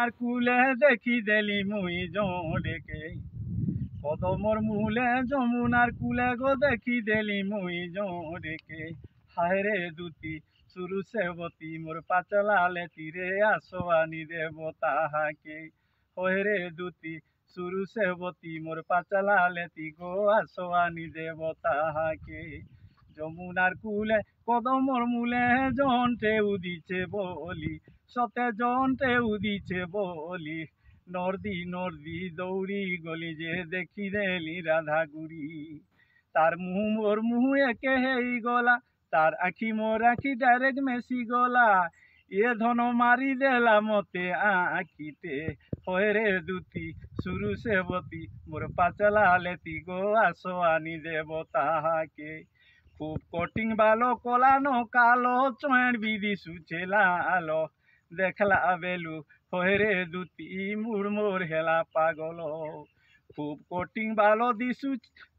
যমুনার কুলে দেখি দেলি মুই জোড়েকে কদমর মূলে যমুনার কুলে গো দেখি দেলি মুই জোড়েকে হায় রে দুতি সুরু সেবতী মোর পাচলালে তীরে আসোয়ানি দেব তাহাকে হয় রে দুতি সুরু সেবতী মোর পাচলালে তি গো আসোয়ানি দেব তাহাকে যমুনার কুলে কদমর মূলে জন্টে উদিছে বলি সতে জন্টে উদিছে বলি নর্দি নর্দি দৌড়ি গলি যে দেখি দেলি রাধা গুড়ি তার মুহ মোর মুহ একে হেই গলা তার আখি মোর আখি ডাইরেক্ট মেসি গলা এ ধন মারি দেলা মতে আখিতে হয় রে দুতি সুরু সেবতী মোর পাচলা লেতি গো আসোয়ানি দেব তাহাকে খুব কটিং ভালো কলানো কালো চোয়ের বিধি সুচেলা আলো দেখলা বেলু হয় রে দুতি মুড় মোর হেলা পাগল খুব কটিং ভালো দিসু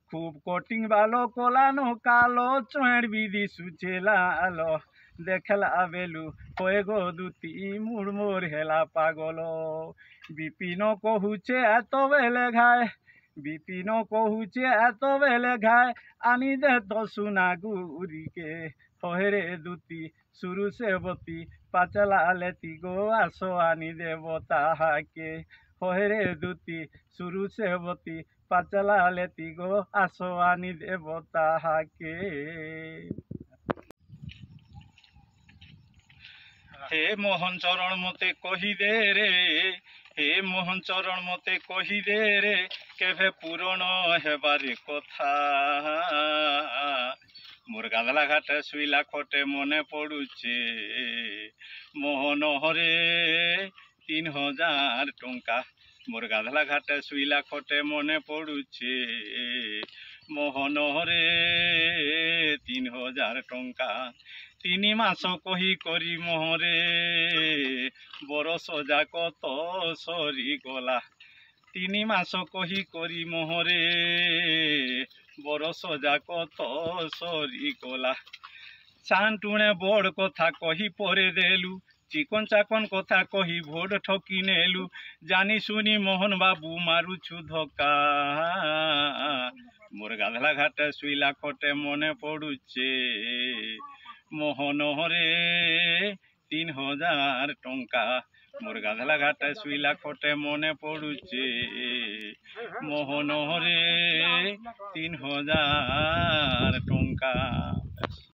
খুব কটিং ভালো কলানো কালো চোয়ের বিধি সুচেলা আলো দেখলা বেলু হয় গো দুতি মুড় মোর হেলা পাগল বিপিন কহুছে এত বেলে ঘায় বিপিন কহুছে এত বেলে ঘায় আনি দে তো সুনা গুরিকে হয় রে দুতি সুরু সেবতী পাচলা লেতি গো আসো আনি দেব তাহাকে হয় রে দুতি সুরু সেবতী পাচলা লেতি গো আসো আনি দেব তাহাকে। হে মোহন চরণ মতে কহি দে রে হে মোহন চরণ মতে কহি দে রে কেভে পূরণ হেবারে কথা মোর গাধলা ঘাটে শুইলা খটে মনে পড়ুছে মোহন হরে 3000 টঙ্কা মোর গাধলা ঘাটে শুইলা খটে মনে পড়ুছে মোহন হরে 3000 টঙ্কা 3 মাস কহি করি মোহরে বরষ যা কত সরি গলা 3 মাস কহি করি মোহরে বরষ যা কত সরি গলা চান্টুণে বড় কথা কহি পরে দেলু চিকন চাকন কথা কহি ভোট ঠকি নেলু জানি শুনি মোহন বাবু মারুছু ধকা মোর গাধলা ঘাটে শুইলা খটে মনে পড়ুছে মোহন হরে 3000 টঙ্কা মোর গাধলা ঘাটে শুইলা খটে মনে পড়ুছে মোহন হরে 3000 টঙ্কা।